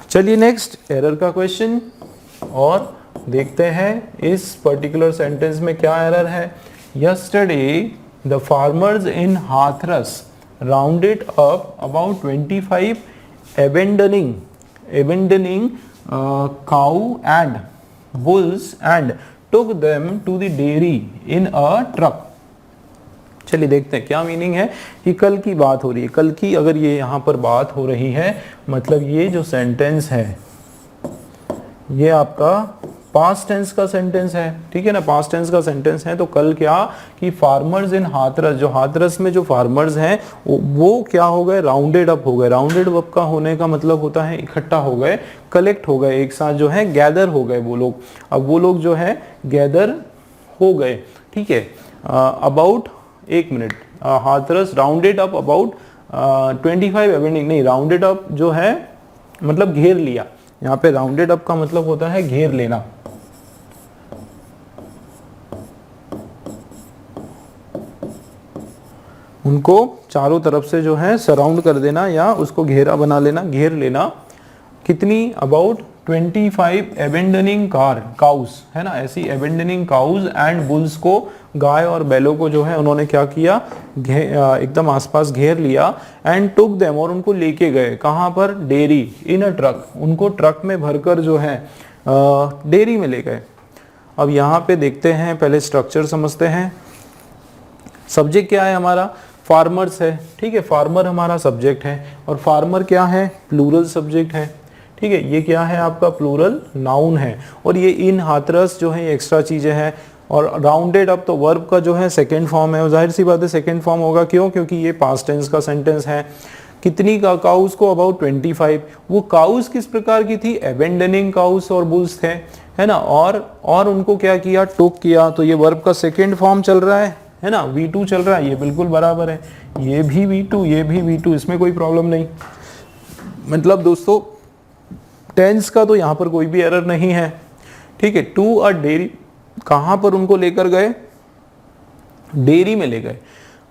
चलिए next error का question और देखते हैं इस पर्टिकुलर सेंटेंस में क्या एरर है। Yesterday the farmers in Hathras rounded up about 25 abandoning cow and bulls and took them to the dairy in a truck। चलिए देखते हैं क्या मीनिंग है कि कल की बात हो रही है। कल की अगर ये यहाँ पर बात हो रही है मतलब ये जो सेंटेंस है ये आपका पास्ट टेंस का सेंटेंस है, ठीक है ना। पास्ट टेंस का सेंटेंस है तो कल क्या कि फार्मर्स इन हाथरस, जो हाथरस में जो फार्मर्स हैं वो क्या हो गए, राउंडेड अप हो गए। राउंडेड अप का होने का मतलब होता है इकट्ठा हो गए, कलेक्ट हो गए, एक साथ जो है गैदर हो गए वो लोग। अब वो लोग जो है गैदर हो गए, ठीक है। अबाउट, एक minute, Hathras rounded up about 25 एबेंडिंग, नहीं, राउंडेड अप जो है मतलब घेर लिया। यहाँ पे राउंडेड अप का मतलब होता है घेर लेना। उनको चारों तरफ से जो है सराउंड कर देना या उसको घेरा बना लेना, घेर लेना। कितनी, अबाउट 25 एबेंडनिंग काउस, है ना, ऐसी एबेंडनिंग काउस एंड बुल्स को, गाय और बैलों को जो है उन्होंने क्या किया, एकदम आसपास घेर लिया। एंड टुक देम, और उनको लेके गए, कहाँ पर, डेयरी, इन अ ट्रक, उनको ट्रक में भरकर जो है डेयरी में ले गए। अब यहाँ पे देखते हैं, पहले स्ट्रक्चर समझते हैं। सब्जेक्ट क्या है हमारा, फार्मर्स है, ठीक है, फार्मर हमारा सब्जेक्ट है और फार्मर क्या है, प्लूरल सब्जेक्ट है, ठीक है। ये क्या है आपका, प्लूरल नाउन है। और ये इन हाथरस जो है एक्स्ट्रा चीजें हैं। और राउंडेड अप तो वर्ब का जो है सेकेंड फॉर्म है, और जाहिर सी बात है सेकेंड फॉर्म होगा, क्यों, क्योंकि ये पास्ट टेंस का सेंटेंस है। कितनी का काउस को, अबाउट 25। वो काउस किस प्रकार की थी, एबेंडनिंग काउस और बुल्स थे, है ना। और उनको क्या किया, टुक किया, तो ये वर्ब का सेकेंड फॉर्म चल रहा है ना, V2 चल रहा है, ये बिल्कुल बराबर है। ये भी V2, ये भी V2, इसमें कोई प्रॉब्लम नहीं। मतलब दोस्तों टेंस का तो यहाँ पर कोई भी एरर नहीं है, ठीक है। टू अ डेयरी, कहाँ पर उनको लेकर गए, डेयरी में ले गए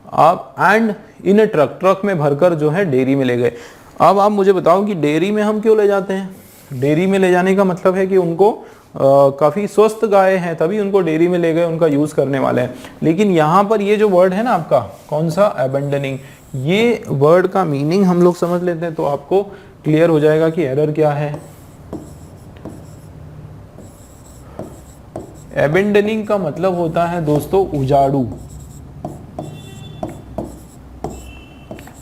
आप। And in a truck, truck में भरकर जो है डेयरी में ले गए। अब आप मुझे बताओ कि डेयरी में हम क्यों ले जाते हैं। डेयरी में ले जाने का मतलब है कि उनको काफ़ी स्वस्थ गाय हैं, तभी उनको डेयरी में ले गए, उनका यूज़ करने वाले हैं। लेकिन यहाँ पर ये जो वर्ड है ना आपका, कौन सा, एबेंडनिंग, ये वर्ड का मीनिंग हम लोग समझ लेते हैं तो आपको क्लियर हो जाएगा कि एरर क्या है। एबेंडनिंग का मतलब होता है दोस्तों उजाड़ू,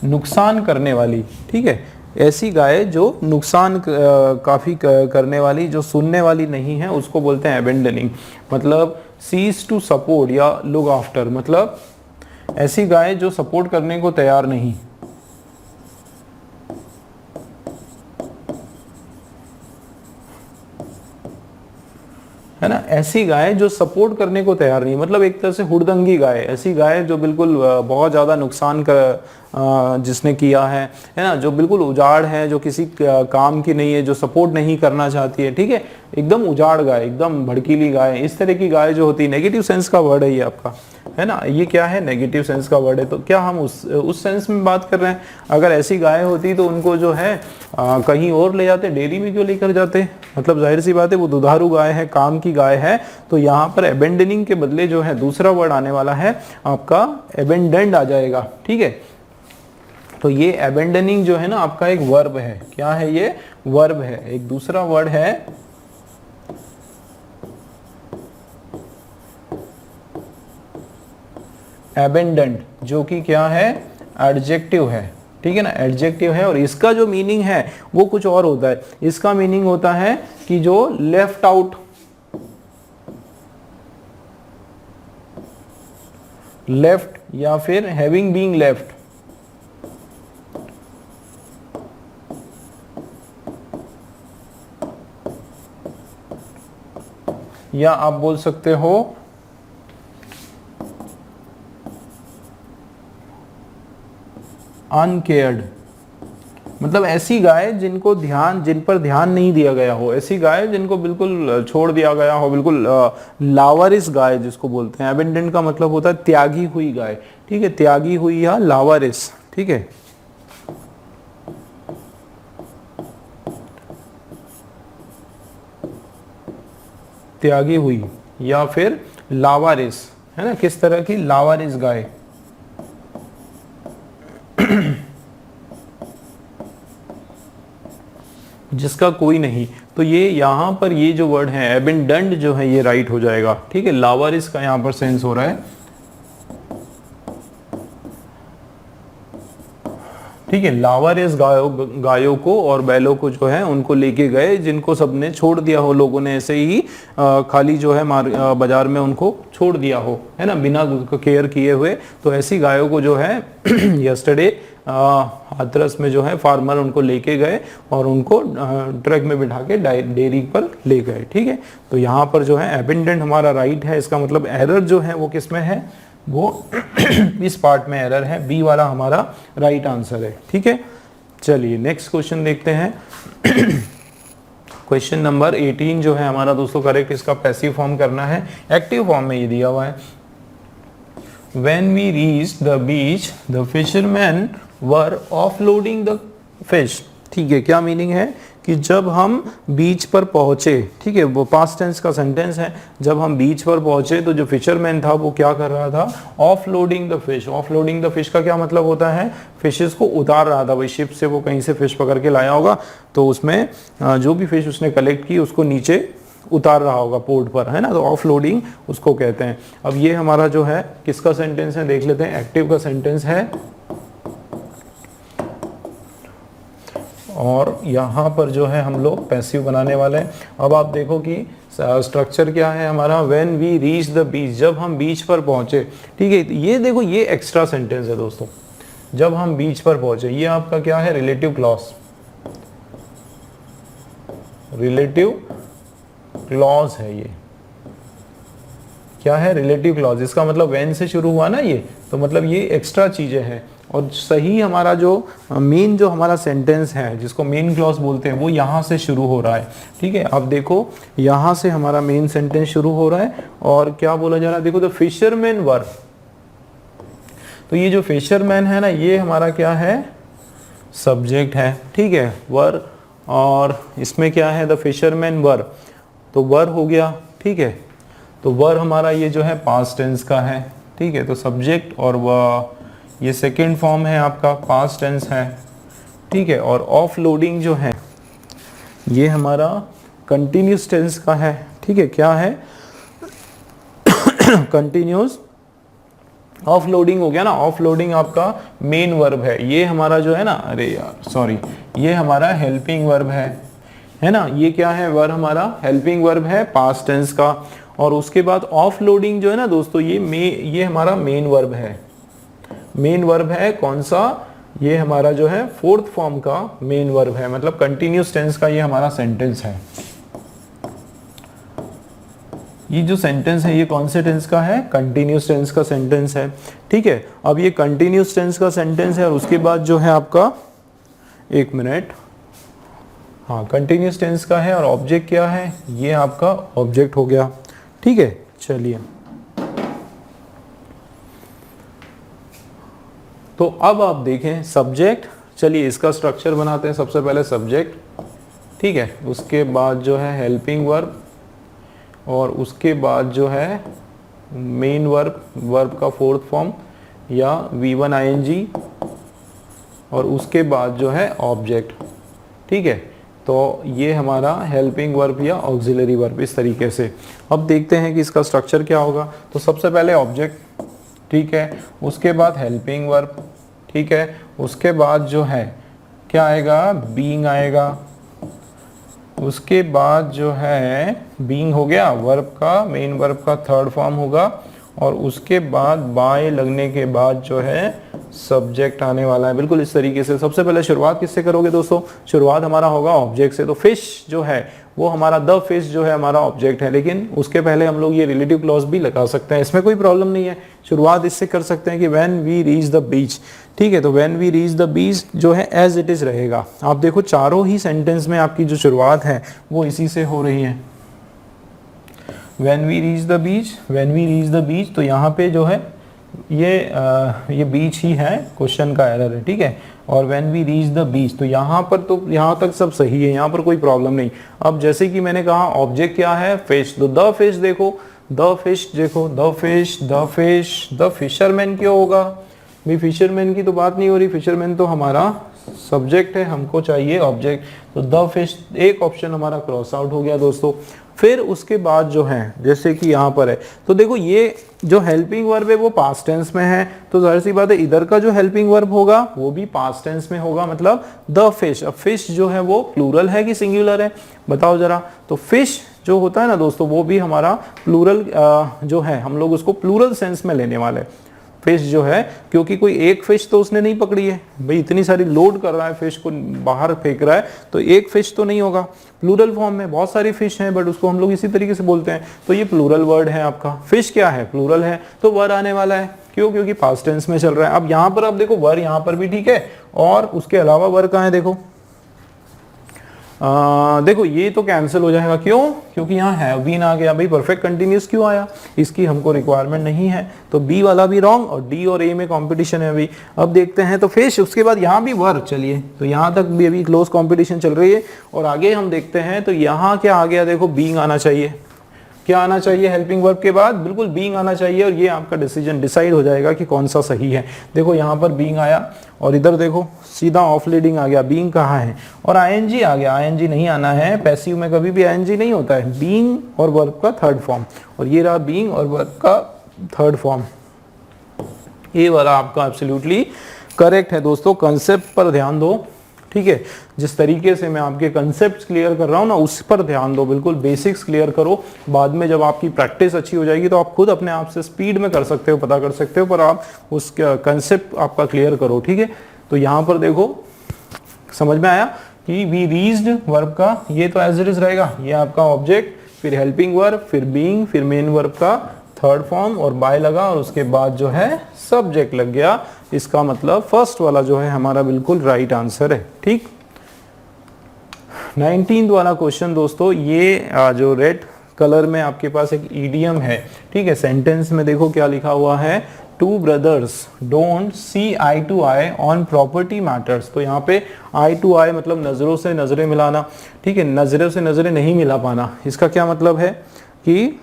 नुकसान करने वाली, ठीक है। ऐसी गाय जो नुकसान काफ़ी करने वाली, जो सुनने वाली नहीं है, उसको बोलते हैं एबेंडनिंग। मतलब सीज टू सपोर्ट या लुक आफ्टर, मतलब ऐसी गाय जो सपोर्ट करने को तैयार नहीं, है ना। ऐसी गाय जो सपोर्ट करने को तैयार नहीं, मतलब एक तरह से हुड़दंगी गाय, ऐसी गाय जो बिल्कुल बहुत ज़्यादा नुकसान जिसने किया है ना, जो बिल्कुल उजाड़ है, जो किसी काम की नहीं है, जो सपोर्ट नहीं करना चाहती है, ठीक है, एकदम उजाड़ गाय, एकदम भड़कीली गाय, इस तरह की गाय जो होती है। नेगेटिव सेंस का वर्ड है ये आपका, है ना, ये क्या है, नेगेटिव सेंस का वर्ड है। तो क्या हम उस सेंस में बात कर रहे हैं। अगर ऐसी गाय होती तो उनको जो है कहीं और ले जाते, डेयरी में क्यों लेकर जाते, मतलब जाहिर सी बात है वो दुधारू गाय है, काम की गाय है। तो यहाँ पर एबेंडनिंग के बदले जो है दूसरा वर्ड आने वाला है आपका, एबेंडेंड आ जाएगा, ठीक है। तो ये एबेंडनिंग जो है ना आपका एक वर्ब है, क्या है ये, वर्ब है। एक दूसरा वर्ड है एबेंडेंट, जो कि क्या है, एडजेक्टिव है, ठीक है ना, एडजेक्टिव है। और इसका जो मीनिंग है वो कुछ और होता है। इसका मीनिंग होता है कि जो लेफ्ट आउट, लेफ्ट या फिर हैविंग बीइंग लेफ्ट, या आप बोल सकते हो अनकेयर्ड, मतलब ऐसी गाय जिनको जिन पर ध्यान नहीं दिया गया हो, ऐसी गाय जिनको बिल्कुल छोड़ दिया गया हो, बिल्कुल लावारिस गाय जिसको बोलते हैं। एबेंडेंट का मतलब होता है त्यागी हुई गाय, ठीक है, त्यागी हुई या लावारिस, ठीक है। त्यागी हुई, या फिर लावारिस, है ना, किस तरह की, लावारिस गाय। जिसका कोई नहीं, तो ये यहाँ पर ये जो वर्ड है एबेंडन्ड जो है ये राइट हो जाएगा, ठीक है। लावारिस का यहाँ पर सेंस हो रहा है, ठीक है। लावारिस गायों को और बैलों को जो है उनको लेके गए, जिनको सबने छोड़ दिया हो, लोगों ने ऐसे ही खाली जो है बाजार में उनको छोड़ दिया हो, है ना, बिना केयर किए हुए। तो ऐसी गायों को जो है यस्टरडे हाथरस में जो है फार्मर उनको लेके गए और उनको ट्रक में बिठा के डेयरी पर ले गए, ठीक है। तो यहाँ पर जो है एबेंडेंट हमारा राइट है, इसका मतलब एरर जो है वो किस में है, वो इस पार्ट में एरर है, बी वाला हमारा राइट आंसर है, ठीक है। चलिए नेक्स्ट क्वेश्चन देखते हैं। क्वेश्चन नंबर 18 जो है हमारा दोस्तों करेक्ट, इसका पैसिव फॉर्म करना है, एक्टिव फॉर्म में ये दिया हुआ है। When we reached the beach, the fishermen were offloading the fish। ठीक है, क्या मीनिंग है कि जब हम बीच पर पहुंचे, ठीक है, वो पास्ट टेंस का सेंटेंस है, जब हम बीच पर पहुंचे तो जो फिशरमैन था वो क्या कर रहा था, offloading the fish. Offloading the fish का क्या मतलब होता है, फिशेस को उतार रहा था। भाई शिप से वो कहीं से फिश पकड़ के लाया होगा, तो उसमें जो भी फिश उसने कलेक्ट की उसको नीचे उतार रहा होगा पोर्ट पर, है ना, तो ऑफलोडिंग उसको कहते हैं। अब ये हमारा जो है किसका सेंटेंस है, देख लेते हैं, एक्टिव का सेंटेंस है। और यहाँ पर जो है हम लोग पैसिव बनाने वाले हैं। अब आप देखो कि स्ट्रक्चर क्या है हमारा, when we reach the beach, जब हम बीच पर पहुंचे, ठीक है। ये देखो ये एक्स्ट्रा सेंटेंस है दोस्तों, जब हम बीच पर पहुंचे, ये आपका क्या है, रिलेटिव क्लॉज। रिलेटिव क्लॉज है ये, क्या है, रिलेटिव क्लॉज। इसका मतलब व्हेन से शुरू हुआ ना ये, तो मतलब ये एक्स्ट्रा चीजें हैं। और सही हमारा जो मेन जो हमारा सेंटेंस है जिसको मेन क्लॉज बोलते हैं वो यहाँ से शुरू हो रहा है, ठीक है। अब देखो यहाँ से हमारा मेन सेंटेंस शुरू हो रहा है और क्या बोला जा रहा है, देखो द फिशरमैन वर। तो ये जो फिशरमैन है ना, ये हमारा क्या है, सब्जेक्ट है, ठीक है, वर। और इसमें क्या है, द फिशरमैन वर, तो वर हो गया, ठीक है। तो वर हमारा ये जो है पास्ट टेंस का है, ठीक है। तो सब्जेक्ट और वह ये सेकंड फॉर्म है आपका, पास्ट टेंस है, ठीक है। और ऑफ लोडिंग जो है ये हमारा कंटिन्यूस टेंस का है, ठीक है। क्या है, कंटिन्यूस। ऑफ लोडिंग हो गया ना, ऑफ लोडिंग आपका मेन वर्ब है। ये हमारा जो है ना, अरे यार सॉरी, ये हमारा हेल्पिंग वर्ब है ना। ये क्या है, वर्ब हमारा हेल्पिंग वर्ब है पास्ट टेंस का। और उसके बाद ऑफ लोडिंग जो है ना दोस्तों, ये हमारा मेन वर्ब है। मेन वर्ब है कौन सा, ये हमारा जो है फोर्थ फॉर्म का मेन वर्ब है, मतलब कंटिन्यूस टेंस का ये हमारा सेंटेंस है। ये जो सेंटेंस है ये कौन से टेंस का है, कंटिन्यूस टेंस का सेंटेंस है, ठीक है। अब ये कंटिन्यूस टेंस का सेंटेंस है और उसके बाद जो है आपका, एक मिनट, हाँ, कंटिन्यूस टेंस का है और ऑब्जेक्ट क्या है, ये आपका ऑब्जेक्ट हो गया, ठीक है। चलिए, तो अब आप देखें सब्जेक्ट। चलिए इसका स्ट्रक्चर बनाते हैं। सबसे पहले सब्जेक्ट, ठीक है, उसके बाद जो है हेल्पिंग वर्ब, और उसके बाद जो है मेन वर्ब, वर्ब का फोर्थ फॉर्म या V1 ING, और उसके बाद जो है ऑब्जेक्ट, ठीक है। तो ये हमारा हेल्पिंग वर्ब या ऑक्सिलरी वर्ब, इस तरीके से। अब देखते हैं कि इसका स्ट्रक्चर क्या होगा। तो सबसे पहले ऑब्जेक्ट, ठीक है, उसके बाद हेल्पिंग वर्ब, ठीक है, उसके बाद जो है क्या आएगा, बीइंग आएगा, उसके बाद जो है बीइंग हो गया वर्ब का, मेन वर्ब का थर्ड फॉर्म होगा, और उसके बाद बाय लगने के बाद जो है सब्जेक्ट आने वाला है। बिल्कुल इस तरीके से। सबसे पहले शुरुआत किससे करोगे दोस्तों, शुरुआत हमारा होगा ऑब्जेक्ट से। तो फिश जो है वो हमारा, द फिश जो है हमारा ऑब्जेक्ट है, लेकिन उसके पहले हम लोग ये रिलेटिव क्लॉज भी लगा सकते हैं, इसमें कोई प्रॉब्लम नहीं है। शुरुआत इससे कर सकते हैं कि when we reach the beach, ठीक है। तो when we reach the beach जो है एज इट इज रहेगा। आप देखो चारों ही सेंटेंस में आपकी जो शुरुआत है वो इसी से हो रही है, when we reach the beach, when we reach the beach. तो यहाँ पे जो है ये बीच ही है, क्वेश्चन का एरर है, ठीक है। और when we reach the beach, तो यहाँ पर तो यहाँ तक सब सही है, यहाँ पर कोई प्रॉब्लम नहीं। अब जैसे कि मैंने कहा ऑब्जेक्ट क्या है, फिश, तो द फिश देखो, द फिश देखो, the fish, the fish, the fisherman क्यों होगा भाई, फिशरमैन की तो बात नहीं हो रही, फिशरमैन तो हमारा सब्जेक्ट है, हमको चाहिए ऑब्जेक्ट, तो द फिश, एक ऑप्शन हमारा क्रॉस आउट हो गया दोस्तों। फिर उसके बाद जो है जैसे कि यहाँ पर है, तो देखो ये जो हेल्पिंग वर्ब है वो पास्ट टेंस में है, तो जाहिर सी बात है इधर का जो हेल्पिंग वर्ब होगा वो भी पास्ट टेंस में होगा, मतलब द फिश। अब फिश जो है वो प्लूरल है कि सिंगुलर है, बताओ जरा। तो फिश जो होता है ना दोस्तों, वो भी हमारा प्लूरल जो है, हम लोग उसको प्लूरल सेंस में लेने वाले। फिश जो है, क्योंकि कोई एक फिश तो उसने नहीं पकड़ी है भाई, इतनी सारी लोड कर रहा है, फिश को बाहर फेंक रहा है, तो एक फिश तो नहीं होगा। प्लूरल फॉर्म में बहुत सारी फिश हैं, बट उसको हम लोग इसी तरीके से बोलते हैं, तो ये प्लूरल वर्ड है आपका। फिश क्या है, प्लूरल है, तो वर आने वाला है, क्यों, क्योंकि पास्ट टेंस में चल रहा है। अब यहाँ पर आप देखो वर यहाँ पर भी ठीक है, और उसके अलावा वर कहाँ है, देखो देखो ये तो कैंसिल हो जाएगा, क्यों, क्योंकि यहाँ हैव बीन आ गया भाई, परफेक्ट कंटिन्यूअस क्यों आया, इसकी हमको रिक्वायरमेंट नहीं है, तो बी वाला भी रॉन्ग, और डी और ए में कंपटीशन है अभी। अब देखते हैं, तो फिश, उसके बाद यहाँ भी वर, चलिए तो यहाँ तक भी अभी क्लोज कंपटीशन चल रही है, और आगे हम देखते हैं, तो यहाँ क्या आ गया, देखो बीइंग आना चाहिए, क्या आना चाहिए हेल्पिंग वर्ब के बाद, बिल्कुल बीइंग आना चाहिए, और ये आपका डिसीजन डिसाइड हो जाएगा कि कौन सा सही है। देखो यहाँ पर बीइंग आया, और इधर देखो सीधा ऑफ लीडिंग आ गया, बीइंग कहाँ है, और आईएनजी आ गया, आईएनजी नहीं आना है, पैसिव में कभी भी आईएनजी नहीं होता है, बीइंग और वर्ब का थर्ड फॉर्म, और ये रहा बीइंग और वर्ब का थर्ड फॉर्म, ये वाला आपका एब्सोल्युटली करेक्ट है दोस्तों। कंसेप्ट पर ध्यान दो, ठीक है, जिस तरीके से मैं आपके कंसेप्ट क्लियर कर रहा हूँ ना, उस पर ध्यान दो, बिल्कुल बेसिक्स क्लियर करो, बाद में जब आपकी प्रैक्टिस अच्छी हो जाएगी तो आप खुद अपने आप से स्पीड में कर सकते हो, पता कर सकते हो, पर आप उस कंसेप्ट आपका क्लियर करो, ठीक है। तो यहाँ पर देखो समझ में आया कि वी रीच्ड वर्ब का ये तो एज इट इज रहेगा, ये आपका ऑब्जेक्ट, फिर हेल्पिंग वर्ब, फिर बीइंग, फिर मेन वर्ब का थर्ड फॉर्म, और बाय लगा, और उसके बाद जो है सब्जेक्ट लग गया। इसका मतलब फर्स्ट वाला जो है हमारा बिल्कुल राइट आंसर है, ठीक। 19th वाला क्वेश्चन दोस्तों, ये जो रेड कलर में आपके पास एक ईडियम है, ठीक है, सेंटेंस में देखो क्या लिखा हुआ है, two brothers don't see eye to eye on property matters. तो यहाँ पे आई टू आई मतलब नजरों से नजरें मिलाना, ठीक है, नजरों से नजरें नहीं मिला पाना, इसका क्या मतलब है कि,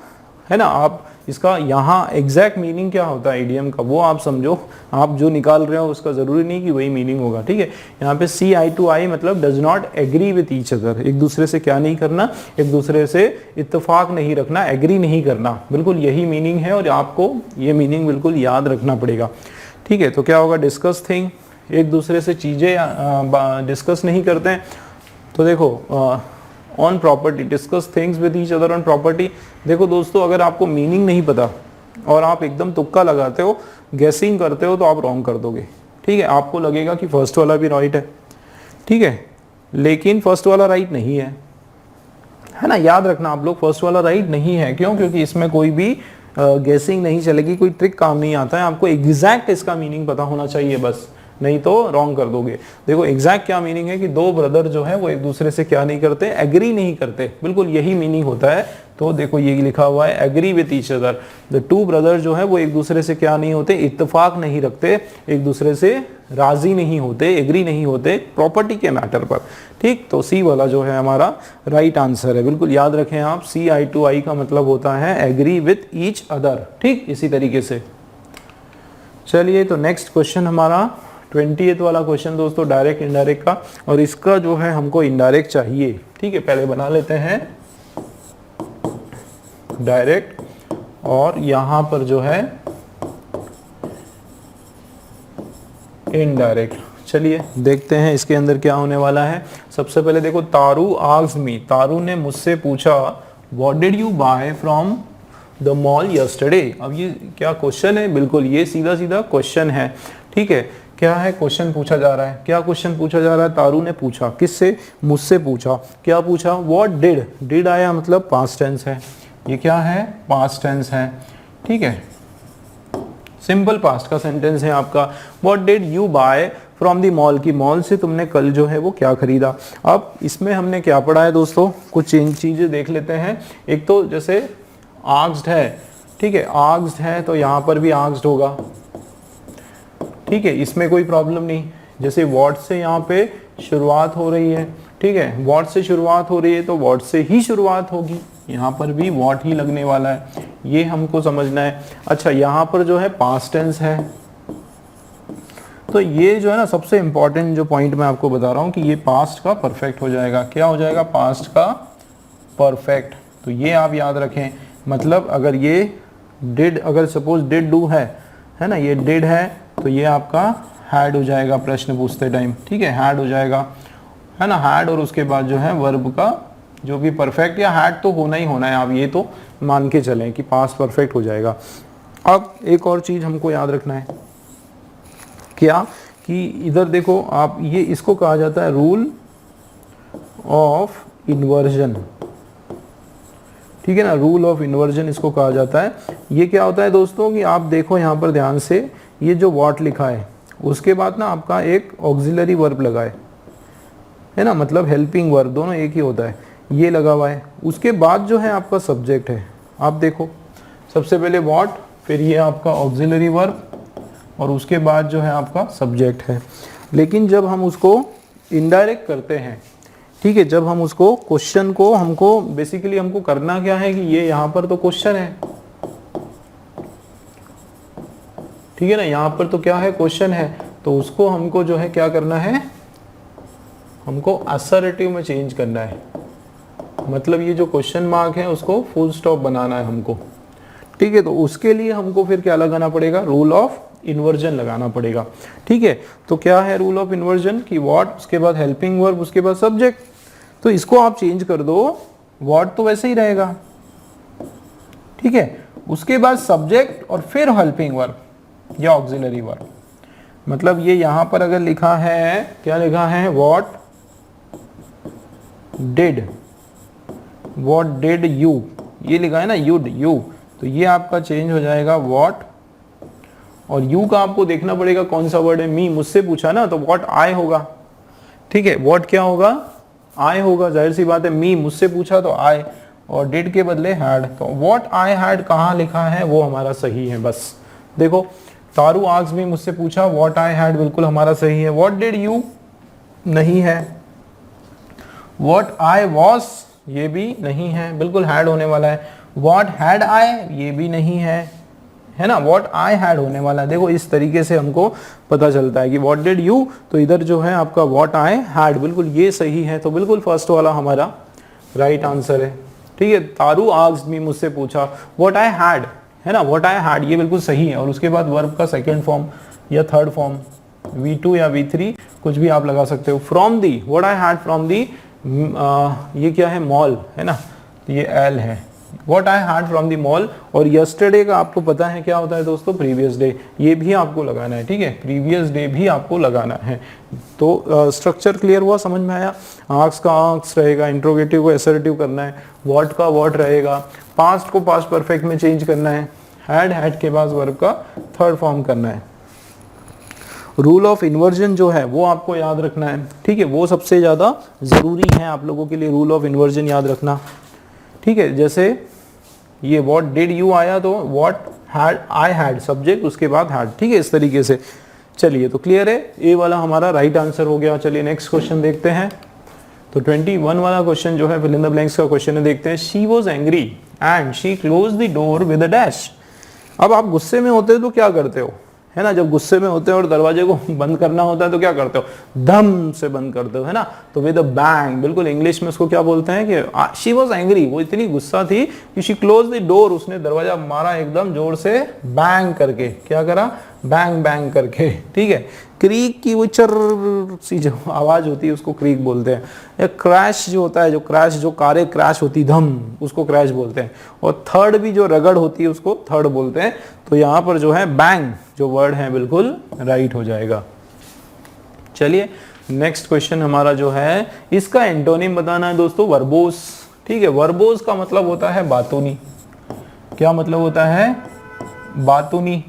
है ना, आप इसका यहाँ एग्जैक्ट मीनिंग क्या होता है इडियम का वो आप समझो, आप जो निकाल रहे हो उसका जरूरी नहीं कि वही मीनिंग होगा, ठीक है। यहाँ पे सी आई टू आई मतलब does not agree with each other, एक दूसरे से क्या नहीं करना, एक दूसरे से इत्तेफाक नहीं रखना, एग्री नहीं करना, बिल्कुल यही मीनिंग है, और आपको ये मीनिंग बिल्कुल याद रखना पड़ेगा, ठीक है। तो क्या होगा, डिस्कस थिंग, एक दूसरे से चीजें डिस्कस नहीं करते हैं, तो देखो on property, discuss things with each other on property. देखो दोस्तों, अगर आपको मीनिंग नहीं पता और आप एकदम तुक्का लगाते हो, गेसिंग करते हो, तो आप रॉन्ग कर दोगे, ठीक है। आपको लगेगा कि फर्स्ट वाला भी राइट है, ठीक है, लेकिन फर्स्ट वाला राइट नहीं है, है ना, याद रखना आप लोग, फर्स्ट वाला राइट नहीं है, क्यों, क्योंकि इसमें कोई भी गेसिंग नहीं चलेगी, कोई ट्रिक काम नहीं आता है, आपको एग्जैक्ट इसका मीनिंग पता होना चाहिए बस, नहीं तो रॉन्ग कर दोगे। देखो एग्जैक्ट क्या मीनिंग है कि दो ब्रदर जो है वो एक दूसरे से क्या नहीं करते, एग्री नहीं करते, बिल्कुल यही मीनिंग होता है। तो देखो ये लिखा हुआ है agree with each other, the two brother जो है वो एक दूसरे से क्या नहीं होते, इत्तेफाक नहीं रखते, एक दूसरे से राजी नहीं होते, एग्री नहीं होते प्रॉपर्टी के मैटर पर, ठीक। तो सी वाला जो है हमारा राइट आंसर है, बिल्कुल याद रखें आप, सी आई टू आई का मतलब होता है एग्री विथ ईच अदर, ठीक, इसी तरीके से। चलिए तो नेक्स्ट क्वेश्चन हमारा 20th वाला क्वेश्चन दोस्तों, डायरेक्ट इनडायरेक्ट का, और इसका जो है हमको इनडायरेक्ट चाहिए, ठीक है। पहले बना लेते हैं डायरेक्ट, और यहां पर जो है इनडायरेक्ट। चलिए देखते हैं इसके अंदर क्या होने वाला है। सबसे पहले देखो, तारू आस्क्ड मी, तारू ने मुझसे पूछा, what did you buy from the mall yesterday. अब ये क्या क्वेश्चन है, बिल्कुल ये सीधा सीधा क्वेश्चन है, ठीक है। क्या है, क्वेश्चन पूछा जा रहा है, क्या क्वेश्चन पूछा जा रहा है, तारू ने पूछा, किससे, मुझसे पूछा, क्या पूछा, व्हाट डिड, डिड आया मतलब पास्ट टेंस है, ये क्या है, पास्ट टेंस है, ठीक है, सिंपल पास्ट का सेंटेंस है आपका। What did you buy from the mall, की मॉल से तुमने कल जो है वो क्या खरीदा। अब इसमें हमने क्या पढ़ा है दोस्तों, कुछ चीजें देख लेते हैं। एक तो जैसे आस्क्ड है, ठीक है, आस्क्ड है तो यहाँ पर भी आस्क्ड होगा, ठीक है, इसमें कोई प्रॉब्लम नहीं। जैसे वॉट से यहाँ पे शुरुआत हो रही है, ठीक है, वॉट से शुरुआत हो रही है तो वॉट से ही शुरुआत होगी, यहाँ पर भी वॉट ही लगने वाला है, ये हमको समझना है। अच्छा, यहाँ पर जो है पास्ट टेंस है, तो ये जो है ना सबसे इंपॉर्टेंट जो पॉइंट मैं आपको बता रहा हूँ कि ये पास्ट का परफेक्ट हो जाएगा। क्या हो जाएगा? पास्ट का परफेक्ट। तो ये आप याद रखें, मतलब अगर ये डिड, अगर सपोज डिड डू है ना, ये डिड है तो ये आपका हैड हो जाएगा प्रश्न पूछते टाइम, ठीक है, हैड हो जाएगा, है ना, हैड। और उसके बाद जो है वर्ब का जो भी परफेक्ट या हैड तो होना ही होना है, आप ये तो मान के चलें कि पास्ट परफेक्ट हो जाएगा। अब एक और चीज हमको याद रखना है, क्या कि इधर देखो आप, ये इसको कहा जाता है रूल ऑफ इन्वर्जन, ठीक है ना, रूल ऑफ इन्वर्जन इसको कहा जाता है। ये क्या होता है दोस्तों कि आप देखो यहाँ पर ध्यान से, ये जो व्हाट लिखा है उसके बाद ना आपका एक ऑक्सिलरी वर्ब लगा है ना, मतलब हेल्पिंग वर्ब, दोनों एक ही होता है, ये लगा हुआ है। उसके बाद जो है आपका सब्जेक्ट है, आप देखो सबसे पहले व्हाट, फिर ये आपका ऑक्सिलरी वर्ब और उसके बाद जो है आपका सब्जेक्ट है। लेकिन जब हम उसको इनडायरेक्ट करते हैं, ठीक है, जब हम उसको क्वेश्चन को, हमको बेसिकली हमको करना क्या है कि ये यहाँ पर तो क्वेश्चन है, ठीक है ना, यहाँ पर तो क्या है? क्वेश्चन है। तो उसको हमको जो है क्या करना है? हमको असर्टिव में चेंज करना है, मतलब ये जो क्वेश्चन मार्क है उसको फुल स्टॉप बनाना है हमको, ठीक है। तो उसके लिए हमको फिर क्या लगाना पड़ेगा? रूल ऑफ इन्वर्जन लगाना पड़ेगा, ठीक है। तो क्या है रूल ऑफ इन्वर्जन कि व्हाट, उसके बाद हेल्पिंग वर्ब, उसके बाद सब्जेक्ट। तो इसको आप चेंज कर दो, व्हाट तो वैसे ही रहेगा, ठीक है, उसके बाद सब्जेक्ट और फिर हेल्पिंग वर्ब या ऑक्सिलरी वर्ब। मतलब ये यहां पर अगर लिखा है, क्या लिखा है? व्हाट डिड यू, ये लिखा है ना यूड, यू, तो ये आपका चेंज हो जाएगा व्हाट, और यू का आपको देखना पड़ेगा कौन सा वर्ड है। मी मुझसे पूछा ना, तो व्हाट आई होगा, ठीक है, व्हाट क्या होगा? आई होगा, जाहिर सी बात है, मी मुझसे पूछा तो आई, और डिड के बदले हैड, तो व्हाट आई हैड कहाँ लिखा है वो हमारा सही है। बस देखो, तारू आस्क्ड मी, मुझसे पूछा, व्हाट आई हैड बिल्कुल हमारा सही है। व्हाट डिड यू नहीं है, व्हाट आई वॉज ये भी नहीं है, बिल्कुल हैड होने वाला है। व्हाट हैड आई ये भी नहीं है ना, व्हाट आई हैड होने वाला है। देखो इस तरीके से हमको पता चलता है कि व्हाट डिड यू, तो इधर जो है आपका व्हाट आई हैड, बिल्कुल ये सही है। तो बिल्कुल फर्स्ट वाला हमारा राइट आंसर है, ठीक है। तारू आस्क्ड मी, मुझसे पूछा, व्हाट आई हैड, है ना, व्हाट आई हैड ये बिल्कुल सही है। और उसके बाद वर्ब का सेकेंड फॉर्म या थर्ड फॉर्म, V2 या V3 कुछ भी आप लगा सकते हो। From the, what I had from the, ये क्या है? मॉल, है ना, ये एल है। What I had from the mall, और यस्टरडे का आपको पता है क्या होता है दोस्तों? प्रीवियस डे, ये भी आपको लगाना है, ठीक है, प्रीवियस डे भी आपको लगाना है। तो स्ट्रक्चर क्लियर हुआ, समझ में आया? आस्क का आस्क रहेगा, इंट्रोगेटिव को असर्टिव करना है, व्हाट का व्हाट रहेगा, पास्ट को पास्ट परफेक्ट में चेंज करना है, हैड के बाद वर्ब का थर्ड फॉर्म करना है। रूल ऑफ इन्वर्जन जो है वो आपको याद रखना है, ठीक है, वो सबसे ज्यादा जरूरी है आप लोगों के लिए, रूल ऑफ इन्वर्जन याद रखना, ठीक है। जैसे ये व्हाट डिड यू आया तो what had I had, subject उसके बाद हैड, ठीक है, इस तरीके से। चलिए, तो क्लियर है, ए वाला हमारा राइट आंसर हो गया। चलिए नेक्स्ट क्वेश्चन देखते हैं। तो 21 वाला क्वेश्चन जो है फिल इन द ब्लैंक्स का क्वेश्चन है, देखते हैं। She was angry and she close the door with a dash. अब आप गुस्से में होते हो तो क्या करते हो, है ना, जब गुस्से में होते हो और दरवाजे को बंद करना होता है तो क्या करते हो? धम से बंद करते हो, है ना, तो विद अ बैंग। बिल्कुल इंग्लिश में उसको क्या बोलते हैं कि शी वॉज एंग्री, वो इतनी गुस्सा थी कि शी क्लोज द डोर, उसने दरवाजा मारा एकदम जोर से, बैंग करके। क्या करा? बैंग बैंग करके, ठीक है। क्रीक की वो चर सी जो आवाज होती है उसको क्रीक बोलते हैं, या क्रैश जो होता है, जो क्रैश, जो कारें क्रैश होती धम, उसको क्रैश बोलते हैं। और थर्ड भी जो रगड़ होती है उसको थर्ड बोलते हैं। तो यहाँ पर जो है बैंग जो वर्ड है बिल्कुल राइट हो जाएगा। चलिए नेक्स्ट क्वेश्चन हमारा जो है, इसका एंटोनिम बताना है दोस्तों, वर्बोस, ठीक है। वर्बोस का मतलब होता है बातूनी। क्या मतलब होता है? बातूनी,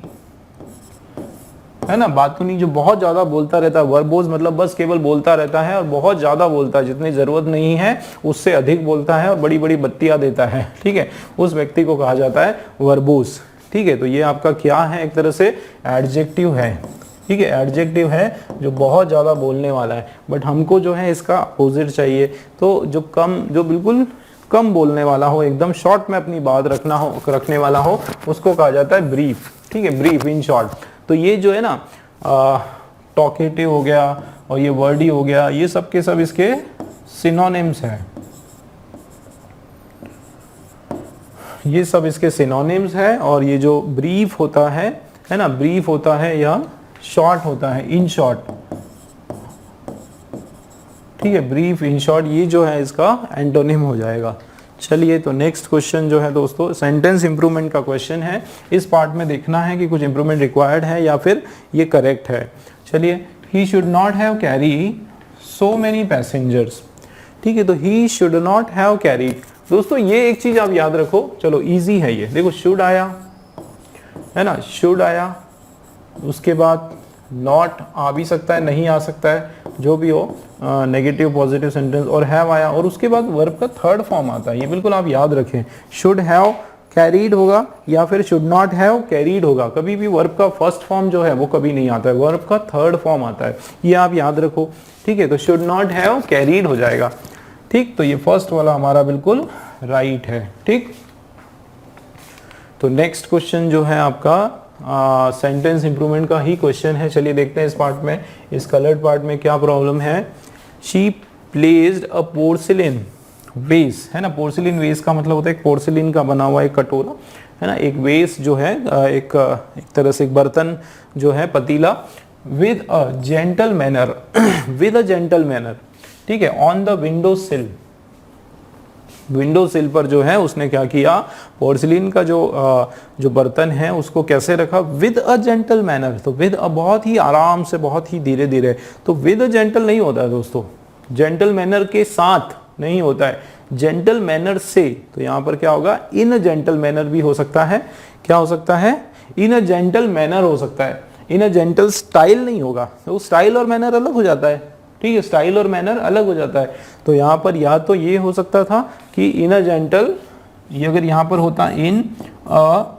है ना, बातूनी जो बहुत ज्यादा बोलता रहता है। वर्बोस मतलब बस केवल बोलता रहता है और बहुत ज्यादा बोलता है, जितनी जरूरत नहीं है उससे अधिक बोलता है और बड़ी बड़ी बत्तियां देता है, ठीक है, उस व्यक्ति को कहा जाता है वर्बोस, ठीक है। तो ये आपका क्या है? एक तरह से एडजेक्टिव है, ठीक है, एडजेक्टिव है जो बहुत ज़्यादा बोलने वाला है, बट हमको जो है इसका अपोजिट चाहिए। तो जो बिल्कुल कम बोलने वाला हो, एकदम शॉर्ट में अपनी बात रखने वाला हो, उसको कहा जाता है ब्रीफ। ठीक है, ब्रीफ इन शॉर्ट। तो ये जो है ना टॉकेटिव हो गया और ये वर्डी हो गया, ये सब के सब इसके सिनोनिम्स हैं, ये सब इसके सिनोनिम्स है। और ये जो ब्रीफ होता है ना, ब्रीफ होता है या शॉर्ट होता है, इन शॉर्ट। ठीक है, ब्रीफ इन शॉर्ट, ये जो है इसका एंटोनिम हो जाएगा। चलिए, तो नेक्स्ट क्वेश्चन जो है दोस्तों सेंटेंस इंप्रूवमेंट का क्वेश्चन है। इस पार्ट में देखना है कि कुछ इंप्रूवमेंट रिक्वायर्ड है या फिर ये करेक्ट है। चलिए, he should not have carry so many passengers. ठीक है, तो he should not have carried. दोस्तों ये एक चीज आप याद रखो, चलो इजी है ये, देखो शुड आया है ना, शुड आया, उसके बाद नॉट आ भी सकता है, नहीं आ सकता है, जो भी हो, नेगेटिव पॉजिटिव सेंटेंस, और हैव आया, और उसके बाद वर्ब का थर्ड फॉर्म आता है। ये बिल्कुल आप याद रखें, शुड हैव कैरीड होगा या फिर शुड नॉट हैव कैरीड होगा। कभी भी वर्ब का फर्स्ट फॉर्म जो है वो कभी नहीं आता है, वर्ब का थर्ड फॉर्म आता है, ये आप याद रखो। ठीक है, तो शुड नॉट हैव कैरीड हो जाएगा। ठीक, तो ये फर्स्ट वाला हमारा बिल्कुल राइट है। ठीक, तो नेक्स्ट क्वेश्चन जो है आपका सेंटेंस इंप्रूवमेंट का ही क्वेश्चन है। चलिए देखते हैं इस पार्ट में, इस कलर्ड पार्ट में क्या प्रॉब्लम है। शी प्लेस्ड अ पोर्सिलिन वेस, है ना, पोर्सिलिन वेस का मतलब होता है एक पोर्सिलिन का बना हुआ एक कटोरा, है ना, एक वेस जो है एक तरह से एक बर्तन जो है, पतीला, with a gentle manner with a gentle manner. ठीक है, ऑन द विंडो सिल, विंडो सिल पर जो है उसने क्या किया, पोर्सिलिन का जो बर्तन है उसको कैसे रखा, विद अ जेंटल मैनर। तो विद अ बहुत ही आराम से, बहुत ही धीरे धीरे। तो विद अ जेंटल नहीं होता है दोस्तों, जेंटल मैनर के साथ नहीं होता है, जेंटल मैनर से। तो यहाँ पर क्या होगा, इन अ जेंटल मैनर भी हो सकता है। क्या हो सकता है, इन अ जेंटल मैनर हो सकता है, इन अ जेंटल स्टाइल नहीं होगा। तो स्टाइल और मैनर अलग हो जाता है। ठीक है, स्टाइल और मैनर अलग हो जाता है। तो यहाँ पर या तो ये हो सकता था कि इन अ जेंटल, ये अगर यहाँ पर होता इन अ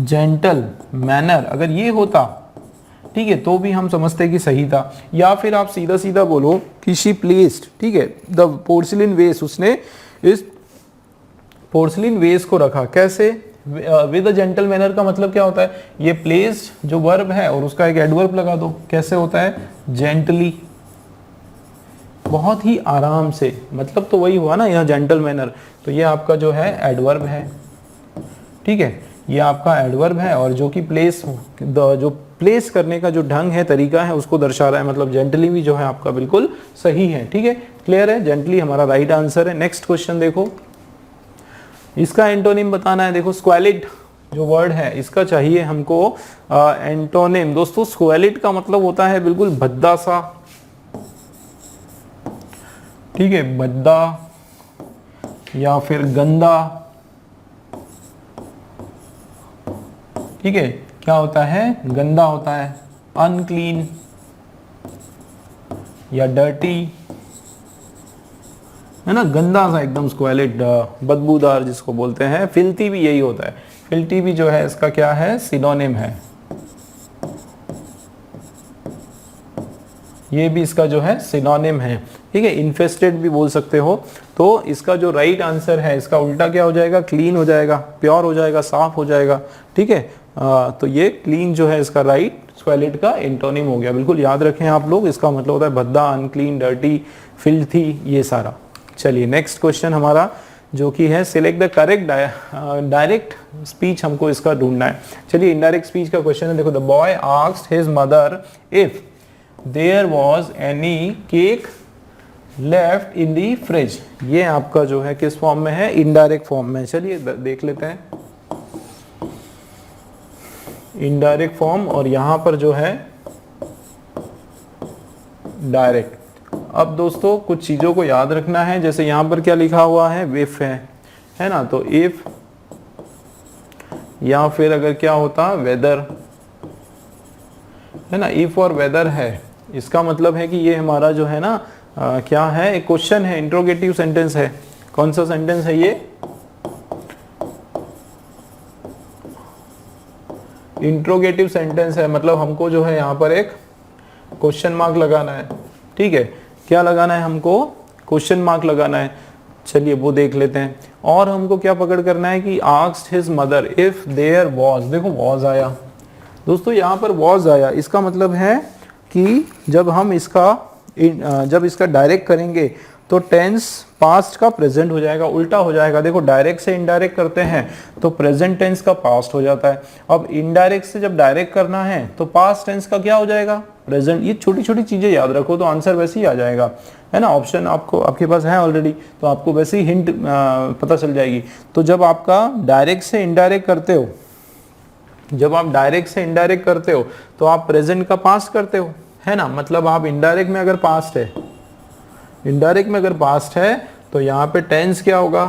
जेंटल मैनर, अगर ये होता, ठीक है, तो भी हम समझते कि सही था। या फिर आप सीधा सीधा बोलो कि शी प्लेस्ड, ठीक है, द पोर्सिलिन वेस, उसने इस पोर्सिलिन वेस को रखा कैसे, विद अ जेंटल मैनर का मतलब क्या होता है, ये प्लेस्ड जो वर्ब है और उसका एक एडवर्ब लगा दो, कैसे होता है, जेंटली, बहुत ही आराम से, मतलब तो वही हुआ ना यह जेंटल मैनर। तो ये आपका जो है एडवर्ब है। ठीक है, ये आपका एडवर्ब है, और जो कि प्लेस, जो प्लेस करने का जो ढंग है, तरीका है, उसको दर्शा रहा है, मतलब जेंटली भी जो है आपका बिल्कुल सही है। ठीक है, क्लियर है, जेंटली हमारा राइट आंसर है। नेक्स्ट क्वेश्चन देखो, इसका एंटोनिम बताना है। देखो स्क्वेलिड जो वर्ड है इसका चाहिए हमको एंटोनिम। दोस्तों स्क्वेलिड का मतलब होता है बिल्कुल भद्दा सा, ठीक है, भद्दा या फिर गंदा। ठीक है, क्या होता है, गंदा होता है, अनक्लीन या डर्टी, है ना, गंदा सा एकदम स्क्वेलिड, बदबूदार जिसको बोलते हैं। फिल्थी भी यही होता है, फिल्थी भी जो है इसका क्या है, सिनोनिम है, ये भी इसका जो है सिनोनिम है। ठीक है, इन्फेस्टेड भी बोल सकते हो। तो इसका जो राइट आंसर है, इसका उल्टा क्या हो जाएगा, क्लीन हो जाएगा, प्योर हो जाएगा, साफ हो जाएगा। ठीक है, तो ये क्लीन जो है इसका राइट स्क्वेलिड का एंटोनिम हो गया। बिल्कुल याद रखें आप लोग, इसका मतलब होता है भद्दा, अनक्लीन, डर्टी, फिल्थी, ये सारा। चलिए नेक्स्ट क्वेश्चन हमारा जो कि है select the correct direct speech, हमको इसका ढूंढना है। चलिए इनडायरेक्ट स्पीच का क्वेश्चन है। देखो, the boy asked his mother if there was any cake left in the fridge. ये आपका जो है किस फॉर्म में है, इनडायरेक्ट फॉर्म में। चलिए देख लेते हैं इनडायरेक्ट फॉर्म, और यहां पर जो है डायरेक्ट। अब दोस्तों कुछ चीजों को याद रखना है, जैसे यहां पर क्या लिखा हुआ है, इफ है ना, तो इफ, या फिर अगर क्या होता वेदर, है ना, इफ और वेदर है, इसका मतलब है कि ये हमारा जो है ना क्या है, एक क्वेश्चन है, इंट्रोगेटिव सेंटेंस है। कौन सा सेंटेंस है ये, इंट्रोगेटिव सेंटेंस है, मतलब हमको जो है यहाँ पर एक क्वेश्चन मार्क लगाना है। ठीक है, क्या लगाना है हमको? क्वेश्चन मार्क लगाना है। चलिए वो देख लेते हैं। और हमको क्या पकड़ करना है कि asked his mother if there was, देखो वाज आया दोस्तों, यहाँ पर वाज आया, इसका मतलब है कि जब हम इसका डायरेक्ट करेंगे तो टेंस पास्ट का प्रेजेंट हो जाएगा, उल्टा हो जाएगा। देखो डायरेक्ट से इनडायरेक्ट करते हैं तो प्रेजेंट टेंस का पास्ट हो जाता है। अब इनडायरेक्ट से जब डायरेक्ट करना है तो पास्ट टेंस का क्या हो जाएगा? प्रेजेंट। ये छोटी छोटी चीजें याद रखो तो आंसर वैसे ही आ जाएगा, है ना। ऑप्शन आपके पास है ऑलरेडी, तो आपको वैसे ही हिंट पता चल जाएगी। तो जब आपका डायरेक्ट से इनडायरेक्ट करते हो, जब आप डायरेक्ट से इनडायरेक्ट करते हो तो आप प्रेजेंट का पास्ट करते हो, है ना। मतलब आप इनडायरेक्ट में अगर पास्ट है, इनडायरेक्ट में अगर पास्ट है तो यहाँ पे टेंस क्या होगा?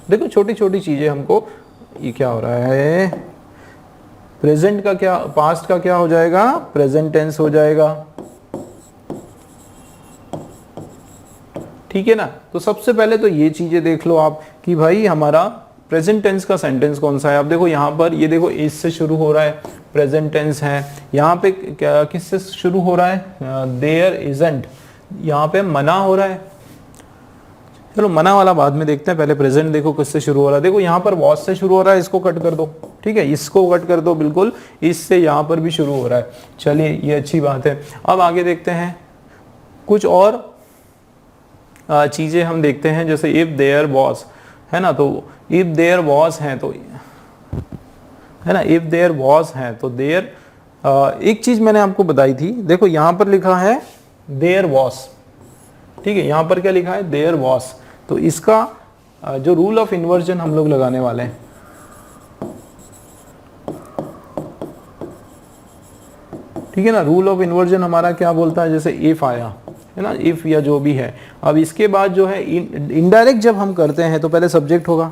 देखो छोटी छोटी चीजें हमको, ये क्या हो रहा है, प्रेजेंट का क्या, पास्ट का क्या हो जाएगा? प्रेजेंट टेंस हो जाएगा। ठीक है ना। तो सबसे पहले तो ये चीजें देख लो आप कि भाई हमारा प्रेजेंट टेंस का सेंटेंस कौन सा है। आप देखो यहाँ पर, ये देखो इस से शुरू हो रहा है, प्रेजेंट टेंस है। यहाँ पे क्या, किससे शुरू हो रहा है? देयर इजंट, यहाँ पे मना हो रहा है। चलो मना वाला बाद में देखते हैं, पहले प्रेजेंट देखो किससे शुरू हो रहा है। देखो यहाँ पर वॉज से शुरू हो रहा है, इसको कट कर दो। ठीक है, इसको कट कर दो बिल्कुल, इससे यहाँ पर भी शुरू हो रहा है। चलिए ये अच्छी बात है। अब आगे देखते हैं कुछ और चीजें हम देखते हैं, जैसे इफ देयर वॉज, है ना। तो इफ देयर वॉज है तो, है ना, इफ देयर वॉज है तो देयर, एक चीज मैंने आपको बताई थी, देखो यहाँ पर लिखा है देयर वॉज। ठीक है, यहाँ पर क्या लिखा है? There was. तो इसका जो रूल ऑफ इन्वर्जन हम लोग लगाने वाले हैं, ठीक है ना। रूल ऑफ इन्वर्जन हमारा क्या बोलता है? जैसे इफ आया, है ना, इफ या जो भी है। अब इसके बाद जो है इनडायरेक्ट जब हम करते हैं तो पहले सब्जेक्ट होगा,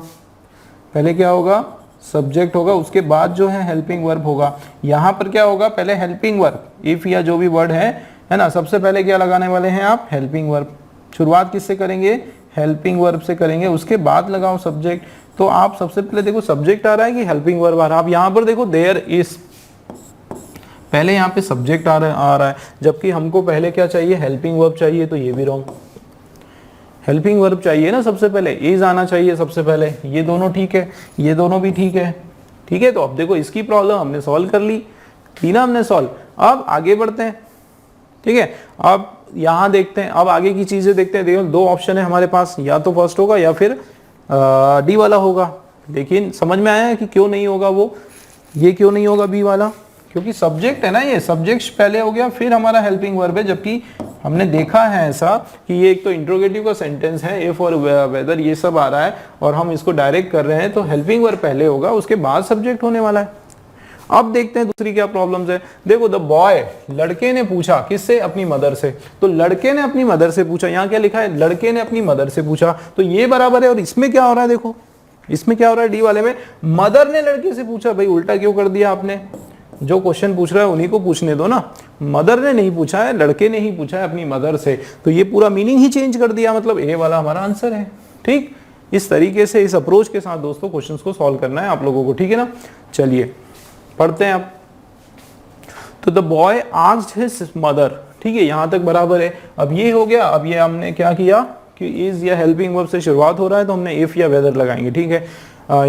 पहले क्या होगा? सब्जेक्ट होगा, उसके बाद जो है हेल्पिंग वर्ब होगा। यहाँ पर क्या होगा? पहले हेल्पिंग वर्ब, इफ या जो भी वर्ड है ना। सबसे पहले क्या लगाने वाले हैं आप? Helping verb. शुरुआत किससे करेंगे? हेल्पिंग वर्ब से करेंगे, उसके बाद लगाओ सब्जेक्ट। तो आप सबसे पहले देखो सब्जेक्ट आ रहा है कि हेल्पिंग वर्ब आ रहा है। आप यहाँ पर देखो देयर इज, पहले यहाँ पे सब्जेक्ट आ रहा है, जबकि हमको पहले क्या चाहिए? हेल्पिंग वर्ब चाहिए। तो ये भी रॉन्ग, हेल्पिंग वर्ब चाहिए ना सबसे पहले, इज आना चाहिए सबसे पहले। ये दोनों ठीक है, ये दोनों भी ठीक है। ठीक है, तो अब देखो इसकी प्रॉब्लम हमने सॉल्व कर ली, थी ना हमने सॉल्व। अब आगे बढ़ते हैं। ठीक है, अब यहाँ देखते हैं, अब आगे की चीजें देखते हैं। देखो दो ऑप्शन है हमारे पास, या तो फर्स्ट होगा या फिर डी वाला होगा। लेकिन समझ में आया है कि क्यों नहीं होगा वो, ये क्यों नहीं होगा बी वाला? क्योंकि सब्जेक्ट है ना, ये सब्जेक्ट पहले हो गया फिर हमारा हेल्पिंग वर्ब है। जबकि हमने देखा है ऐसा कि ये एक तो इंट्रोगेटिव का सेंटेंस है, इफ और वेदर ये सब आ रहा है, और हम इसको डायरेक्ट कर रहे हैं तो हेल्पिंग वर्ब पहले होगा, उसके बाद सब्जेक्ट होने वाला है। अब देखते हैं दूसरी क्या प्रॉब्लम्स है। देखो द बॉय, लड़के ने पूछा, किससे? अपनी मदर से। तो लड़के ने अपनी मदर से पूछा, यहाँ क्या लिखा है? लड़के ने अपनी मदर से पूछा। तो ये बराबर है, और इसमें क्या हो रहा है? देखो इसमें क्या हो रहा है? डी वाले में मदर ने लड़के से पूछा। भाई उल्टा क्यों कर दिया आपने? जो क्वेश्चन पूछ रहा है उन्हीं को पूछने दो ना। मदर ने नहीं पूछा है, लड़के ने ही पूछा है अपनी मदर से। तो ये पूरा मीनिंग ही चेंज कर दिया, मतलब ए वाला हमारा आंसर है। ठीक, इस तरीके से, इस अप्रोच के साथ दोस्तों क्वेश्चंस को सॉल्व करना है आप लोगों को। ठीक है ना, चलिए पढ़ते हैं अब। तो the boy asked his mother, ठीक है, यहां तक बराबर है। अब ये हो गया। अब ये हमने क्या किया कि इज या हेल्पिंग वर्ब से शुरुआत हो रहा है तो हमने इफ या वेदर लगाएंगे। ठीक है,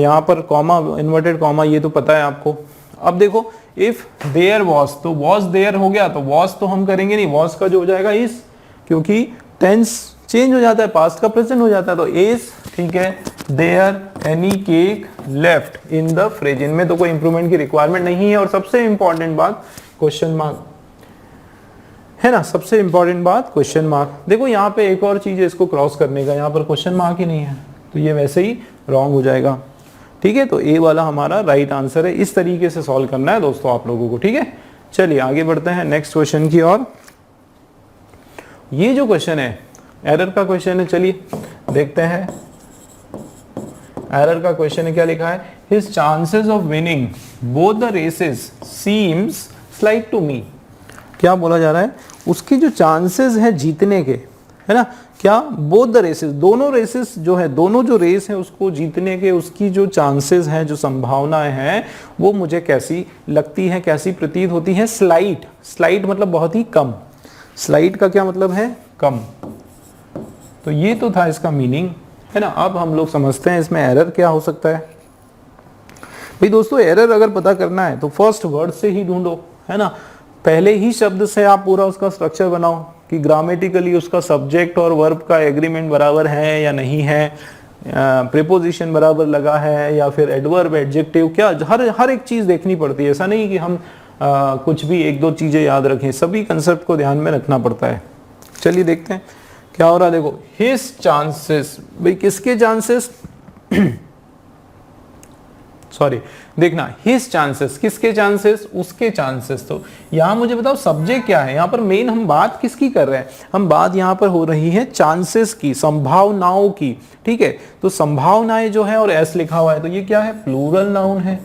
यहाँ पर कॉमा, इन्वर्टेड कॉमा, ये तो पता है आपको। अब देखो इफ देयर वॉज, तो वॉज देयर हो गया, तो वॉज तो हम करेंगे नहीं, वॉज का जो हो जाएगा इज, क्योंकि टेंस चेंज हो जाता है, पास्ट का प्रेजेंट हो जाता है। तो इज, ठीक है, there any cake left in the fridge, इनमें तो कोई इंप्रूवमेंट की रिक्वायरमेंट नहीं है। और सबसे इंपॉर्टेंट बात क्वेश्चन मार्क, है ना, सबसे इंपॉर्टेंट बात क्वेश्चन मार्क। देखो यहाँ पे एक और चीज है इसको क्रॉस करने का, यहाँ पर क्वेश्चन मार्क ही नहीं है, तो ये वैसे ही रॉन्ग हो जाएगा। ठीक है, तो ए वाला हमारा राइट आंसर है। इस तरीके से सॉल्व करना है दोस्तों आप लोगों को। ठीक है, चलिए आगे बढ़ते हैं नेक्स्ट क्वेश्चन की ओर। ये जो क्वेश्चन है एरर का क्वेश्चन है, चलिए देखते हैं। एरर का क्वेश्चन है, क्या लिखा है? His chances of winning both the races seems slight to me. क्या बोला जा रहा है? उसके जो चांसेस हैं जीतने के, है ना। क्या बोथ द रेसेस, दोनों रेसेस जो है, दोनों जो रेस है उसको जीतने के उसकी जो चांसेस हैं, जो संभावनाएं हैं, वो मुझे कैसी लगती है, कैसी प्रतीत होती है? स्लाइट। स्लाइट मतलब बहुत ही कम। स्लाइट का क्या मतलब है? कम। तो ये तो था इसका मीनिंग, है ना। अब हम लोग समझते हैं इसमें एरर क्या हो सकता है। भाई दोस्तों, एरर अगर पता करना है तो फर्स्ट वर्ड से ही ढूंढो, है ना। पहले ही शब्द से आप पूरा उसका स्ट्रक्चर बनाओ कि ग्रामेटिकली उसका सब्जेक्ट और वर्ब का एग्रीमेंट बराबर है या नहीं है, प्रीपोजिशन बराबर लगा है या फिर एडवर्ब, एडजेक्टिव, क्या हर एक चीज देखनी पड़ती है। ऐसा नहीं कि हम कुछ भी एक दो चीजें याद रखें, सभी कंसेप्ट को ध्यान में रखना पड़ता है। चलिए देखते हैं क्या हो रहा है। देखो, हिज चांसेस, भाई किसके चांसेस? सॉरी, देखना, हिज चांसेस, किसके चांसेस? उसके चांसेस। तो यहां मुझे बताओ सब्जेक्ट क्या है? यहां पर मेन हम बात किसकी कर रहे हैं? हम बात यहां पर हो रही है चांसेस की, संभावनाओं की, ठीक है। तो संभावनाएं जो है और एस लिखा हुआ है, तो ये क्या है? प्लूरल नाउन है।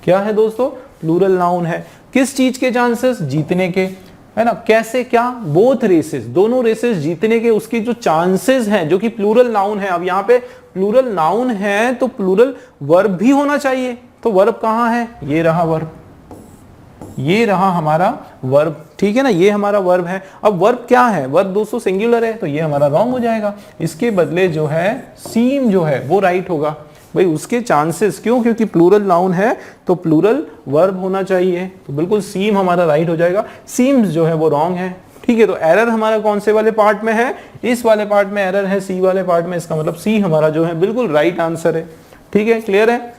क्या है दोस्तों? प्लूरल नाउन है। किस चीज के चांसेस? जीतने के, है ना। कैसे? क्या? बोथ रेसेस, दोनों रेसेस जीतने के उसके जो चांसेस हैं, जो कि प्लूरल नाउन है। अब यहाँ पे प्लूरल नाउन है तो प्लूरल वर्ब भी होना चाहिए। तो वर्ब कहाँ है? ये रहा वर्ब, ये रहा हमारा वर्ब, ठीक है ना। ये हमारा वर्ब है। अब वर्ब क्या है? वर्ब दोस्तों सिंगुलर है, तो ये हमारा रॉन्ग हो जाएगा। इसके बदले जो है सीम जो है वो राइट होगा। भाई उसके चांसेस, क्यों? क्योंकि प्लूरल नाउन है तो प्लूरल वर्ब होना चाहिए, तो बिल्कुल सीम हमारा राइट हो जाएगा। सीम्स जो है वो रॉन्ग है, ठीक है। तो एरर हमारा कौन से वाले पार्ट में है? इस वाले पार्ट में एरर है, सी वाले पार्ट में। इसका मतलब सी हमारा जो है बिल्कुल राइट आंसर है, ठीक है। क्लियर है?